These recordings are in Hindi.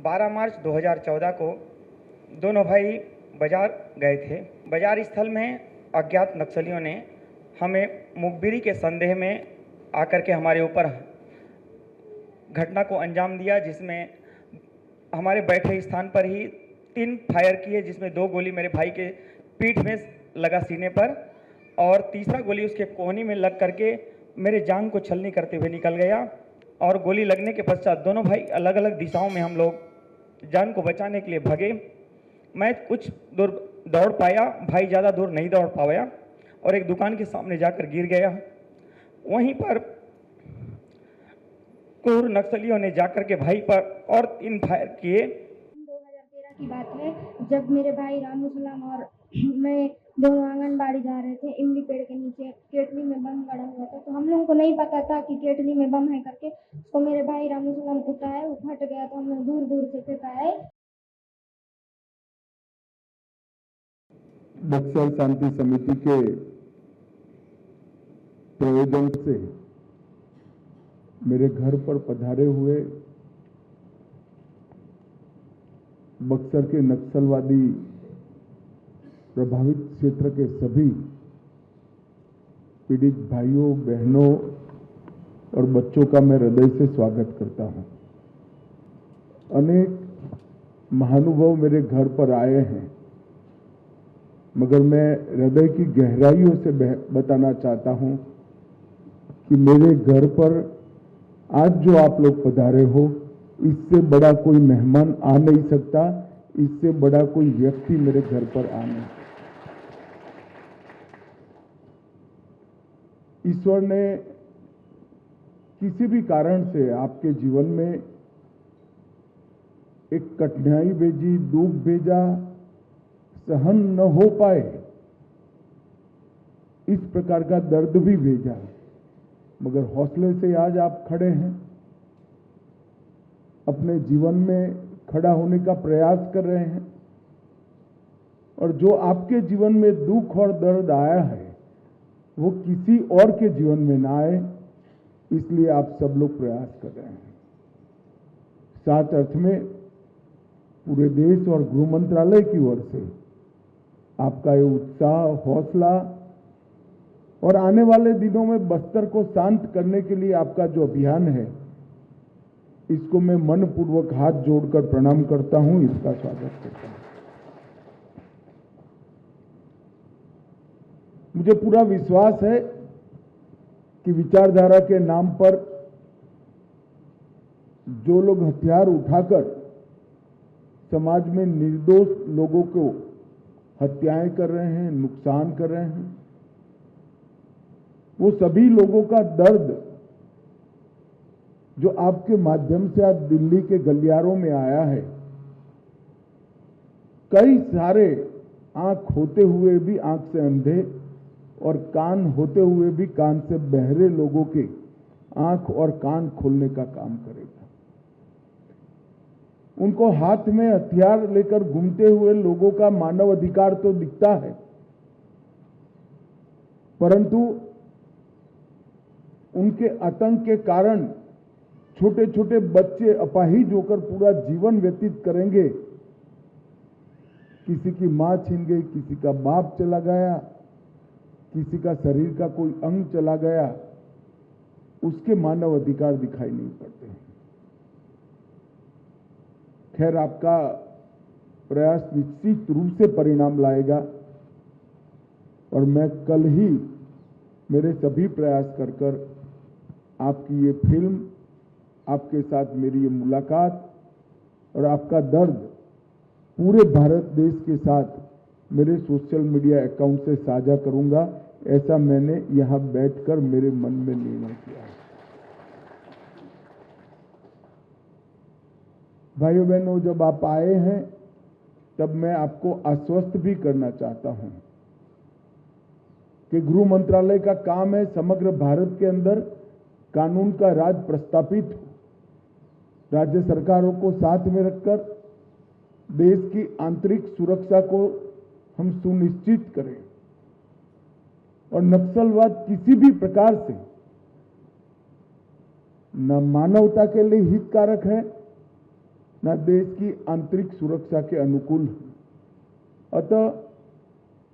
12 मार्च 2014 को दोनों भाई बाजार गए थे। बाजार स्थल में अज्ञात नक्सलियों ने हमें मुखबिरी के संदेह में आकर के हमारे ऊपर घटना को अंजाम दिया, जिसमें हमारे बैठे स्थान पर ही 3 फायर किए, जिसमें 2 गोली मेरे भाई के पीठ में लगा सीने पर और तीसरा गोली उसके कोहनी में लग करके मेरे जांघ को छलनी करते हुए निकल गया। और गोली लगने के पश्चात दोनों भाई अलग अलग दिशाओं में हम लोग जान को बचाने के लिए भागे। मैं कुछ दूर दौड़ पाया, भाई ज़्यादा दूर नहीं दौड़ पाया और एक दुकान के सामने जाकर गिर गया। वहीं पर क्रूर नक्सलियों ने जाकर के भाई पर और 3 फायर किए। 2013 की बात है, जब मेरे भाई रामू सलाम और मैं दोनों आंगनबाड़ी जा रहे थे। इमली पेड़ के नीचे केटली में बम गड़ा हुआ था, तो हम लोगों को नहीं पता था कि केटली में बम है करके। तो मेरे भाई रामू सलाम उठाए, वो फट गया, तो हम लोग दूर दूर से फेंकाए। बक्सर शांति समिति के प्रयोजन से मेरे घर पर पधारे हुए बक्सर के नक्सलवादी प्रभावित क्षेत्र के सभी पीड़ित भाइयों, बहनों और बच्चों का मैं हृदय से स्वागत करता हूं। अनेक महानुभाव मेरे घर पर आए हैं, मगर मैं हृदय की गहराइयों से बताना चाहता हूं कि मेरे घर पर आज जो आप लोग पधारे हो, इससे बड़ा कोई मेहमान आ नहीं सकता, इससे बड़ा कोई व्यक्ति मेरे घर पर आ नहीं। ईश्वर ने किसी भी कारण से आपके जीवन में एक कठिनाई भेजी, दुख भेजा, सहन न हो पाए इस प्रकार का दर्द भी भेजा, मगर हौसले से आज आप खड़े हैं, अपने जीवन में खड़ा होने का प्रयास कर रहे हैं। और जो आपके जीवन में दुख और दर्द आया है वो किसी और के जीवन में ना आए, इसलिए आप सब लोग प्रयास कर रहे हैं। साथ अर्थ में पूरे देश और गृह मंत्रालय की ओर से आपका ये उत्साह, हौसला और आने वाले दिनों में बस्तर को शांत करने के लिए आपका जो अभियान है, इसको मैं मनपूर्वक हाथ जोड़कर प्रणाम करता हूं, इसका स्वागत करता हूं। मुझे पूरा विश्वास है कि विचारधारा के नाम पर जो लोग हथियार उठाकर समाज में निर्दोष लोगों को हत्याएं कर रहे हैं, नुकसान कर रहे हैं, वो सभी लोगों का दर्द जो आपके माध्यम से आज दिल्ली के गलियारों में आया है, कई सारे आंख होते हुए भी आंख से अंधे और कान होते हुए भी कान से बहरे लोगों के आंख और कान खोलने का काम करेगा। उनको हाथ में हथियार लेकर घूमते हुए लोगों का मानव अधिकार तो दिखता है, परंतु उनके आतंक के कारण छोटे छोटे बच्चे अपाहिज होकर पूरा जीवन व्यतीत करेंगे। किसी की मां छीन गई, किसी का बाप चला गया, किसी का शरीर का कोई अंग चला गया, उसके मानव अधिकार दिखाई नहीं पड़ते। खैर, आपका प्रयास निश्चित रूप से परिणाम लाएगा और मैं कल ही मेरे सभी प्रयास कर कर आपकी ये फिल्म, आपके साथ मेरी ये मुलाकात और आपका दर्द पूरे भारत देश के साथ मेरे सोशल मीडिया अकाउंट से साझा करूंगा। ऐसा मैंने यहां बैठकर मेरे मन में निर्णय किया है। भाइयों बहनों, जब आप आए हैं तब मैं आपको आश्वस्त भी करना चाहता हूं कि गृह मंत्रालय का काम है समग्र भारत के अंदर कानून का राज प्रस्थापित हो, राज्य सरकारों को साथ में रखकर देश की आंतरिक सुरक्षा को हम सुनिश्चित करें और नक्सलवाद किसी भी प्रकार से न मानवता के लिए हितकारक है, न देश की आंतरिक सुरक्षा के अनुकूल है। अतः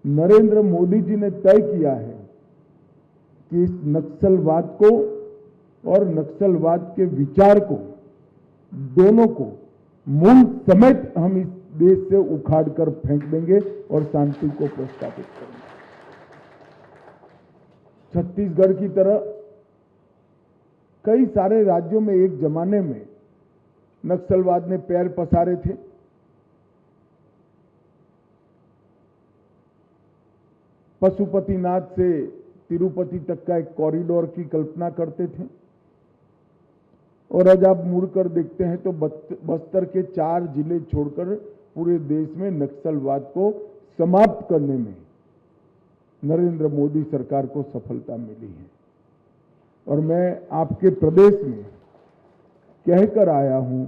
नरेंद्र मोदी जी ने तय किया है कि इस नक्सलवाद को और नक्सलवाद के विचार को, दोनों को मूल समेत हम इस देश से उखाड़कर फेंक देंगे और शांति को प्रस्तावित करेंगे। छत्तीसगढ़ की तरह कई सारे राज्यों में एक जमाने में नक्सलवाद ने पैर पसारे थे। पशुपतिनाथ से तिरुपति तक का एक कॉरिडोर की कल्पना करते थे और आज आप मुड़कर देखते हैं तो बस्तर के 4 जिले छोड़कर पूरे देश में नक्सलवाद को समाप्त करने में नरेंद्र मोदी सरकार को सफलता मिली है। और मैं आपके प्रदेश में कहकर आया हूं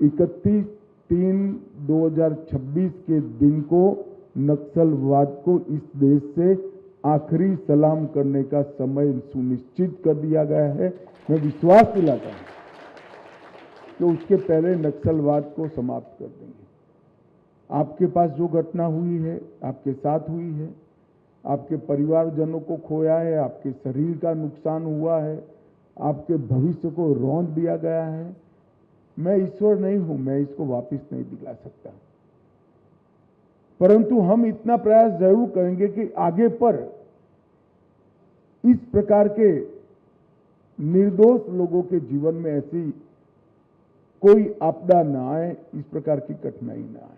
31/3/2026 के दिन को नक्सलवाद को इस देश से आखिरी सलाम करने का समय सुनिश्चित कर दिया गया है। मैं विश्वास दिलाता हूं कि उसके पहले नक्सलवाद को समाप्त कर देंगे। आपके पास जो घटना हुई है, आपके साथ हुई है, आपके परिवारजनों को खोया है, आपके शरीर का नुकसान हुआ है, आपके भविष्य को रौंद दिया गया है। मैं ईश्वर नहीं हूं, मैं इसको वापस नहीं दिला सकता, परंतु हम इतना प्रयास जरूर करेंगे कि आगे पर इस प्रकार के निर्दोष लोगों के जीवन में ऐसी कोई आपदा न आए, इस प्रकार की कठिनाई न आए।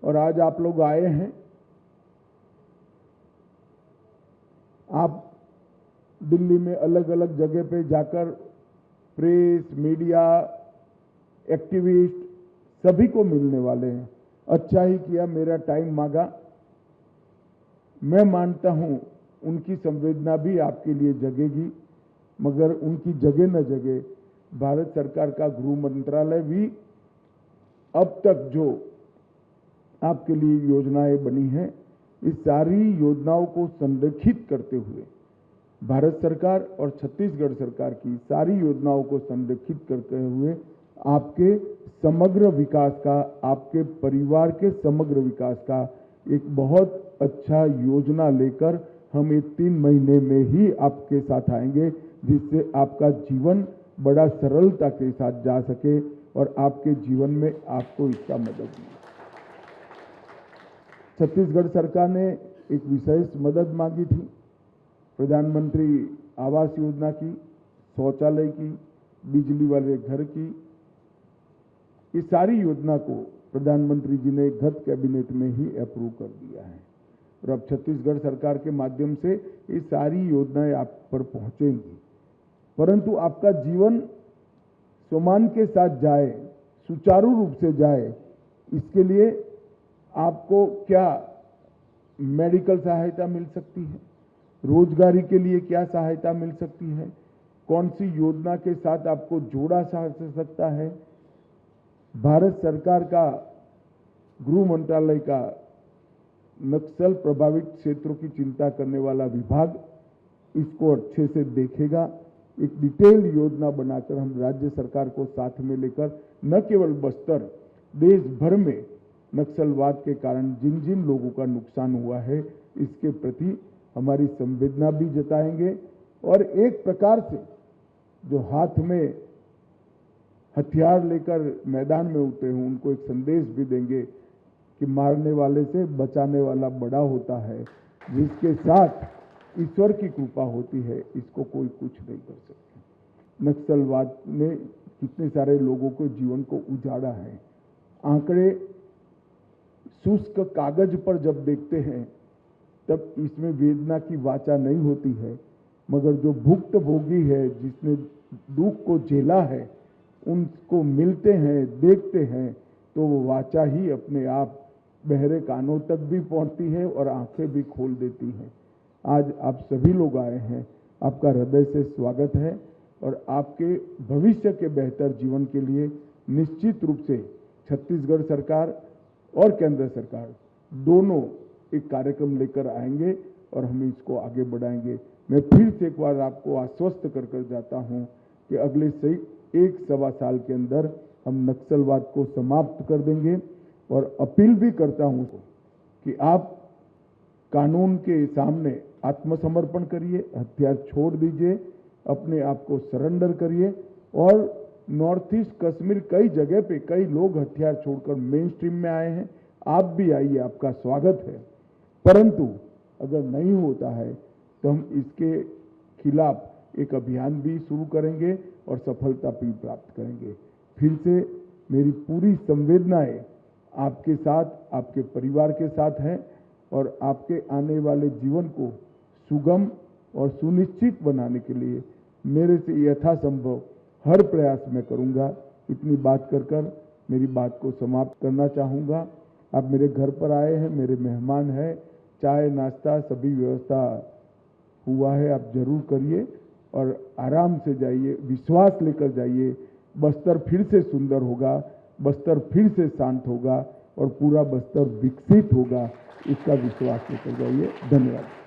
और आज आप लोग आए हैं, आप दिल्ली में अलग अलग जगह पे जाकर प्रेस, मीडिया, एक्टिविस्ट सभी को मिलने वाले हैं। अच्छा ही किया, मेरा टाइम मांगा। मैं मानता हूं उनकी संवेदना भी आपके लिए जगेगी, मगर उनकी जगह न जगे, भारत सरकार का गृह मंत्रालय भी अब तक जो आपके लिए योजनाएं बनी हैं, इस सारी योजनाओं को संरेखित करते हुए भारत सरकार और छत्तीसगढ़ सरकार की सारी योजनाओं को संरेखित करते हुए आपके समग्र विकास का, आपके परिवार के समग्र विकास का एक बहुत अच्छा योजना लेकर हम ये 3 महीने में ही आपके साथ आएंगे, जिससे आपका जीवन बड़ा सरलता के साथ जा सके और आपके जीवन में आपको इसका मदद मिले। छत्तीसगढ़ सरकार ने एक विशेष मदद मांगी थी, प्रधानमंत्री आवास योजना की, शौचालय की, बिजली वाले घर की। इस सारी योजना को प्रधानमंत्री जी ने गत कैबिनेट में ही अप्रूव कर दिया है और अब छत्तीसगढ़ सरकार के माध्यम से ये सारी योजनाएं आप पर पहुंचेंगी। परंतु आपका जीवन सम्मान के साथ जाए, सुचारू रूप से जाए, इसके लिए आपको क्या मेडिकल सहायता मिल सकती है, रोजगारी के लिए क्या सहायता मिल सकती है, कौन सी योजना के साथ आपको जोड़ा जा सकता है। भारत सरकार का गृह मंत्रालय का नक्सल प्रभावित क्षेत्रों की चिंता करने वाला विभाग इसको अच्छे से देखेगा। एक डिटेल योजना बनाकर हम राज्य सरकार को साथ में लेकर न केवल बस्तर, देश भर में नक्सलवाद के कारण जिन जिन लोगों का नुकसान हुआ है, इसके प्रति हमारी संवेदना भी जताएंगे और एक प्रकार से जो हाथ में हथियार लेकर मैदान में उतरे हों, उनको एक संदेश भी देंगे कि मारने वाले से बचाने वाला बड़ा होता है, जिसके साथ ईश्वर की कृपा होती है, इसको कोई कुछ नहीं कर सकता। नक्सलवाद ने कितने सारे लोगों को जीवन को उजाड़ा है। आंकड़े शुष्क कागज पर जब देखते हैं तब इसमें वेदना की वाचा नहीं होती है, मगर जो भुक्तभोगी है, जिसने दुख को झेला है, उनको मिलते हैं, देखते हैं, तो वो वाचा ही अपने आप बहरे कानों तक भी पहुंचती है और आंखें भी खोल देती हैं। आज आप सभी लोग आए हैं, आपका हृदय से स्वागत है और आपके भविष्य के बेहतर जीवन के लिए निश्चित रूप से छत्तीसगढ़ सरकार और केंद्र सरकार दोनों एक कार्यक्रम लेकर आएंगे और हम इसको आगे बढ़ाएंगे। मैं फिर से एक बार आपको आश्वस्त कर जाता हूं कि अगले एक सवा साल के अंदर हम नक्सलवाद को समाप्त कर देंगे। और अपील भी करता हूं कि आप कानून के सामने आत्मसमर्पण करिए, हथियार छोड़ दीजिए, अपने आप को सरेंडर करिए। और नॉर्थ ईस्ट कश्मीर कई जगह पे कई लोग हथियार छोड़कर मेन स्ट्रीम में आए हैं, आप भी आइए, आपका स्वागत है। परंतु अगर नहीं होता है तो हम इसके खिलाफ एक अभियान भी शुरू करेंगे और सफलता भी प्राप्त करेंगे। फिर से मेरी पूरी संवेदनाएं आपके साथ, आपके परिवार के साथ हैं और आपके आने वाले जीवन को सुगम और सुनिश्चित बनाने के लिए मेरे से यथासंभव हर प्रयास मैं करूंगा। इतनी बात कर मेरी बात को समाप्त करना चाहूँगा। आप मेरे घर पर आए हैं, मेरे मेहमान हैं, चाय नाश्ता सभी व्यवस्था हुआ है, आप जरूर करिए और आराम से जाइए, विश्वास लेकर जाइए। बस्तर फिर से सुंदर होगा, बस्तर फिर से शांत होगा और पूरा बस्तर विकसित होगा, इसका विश्वास लेकर जाइए। धन्यवाद।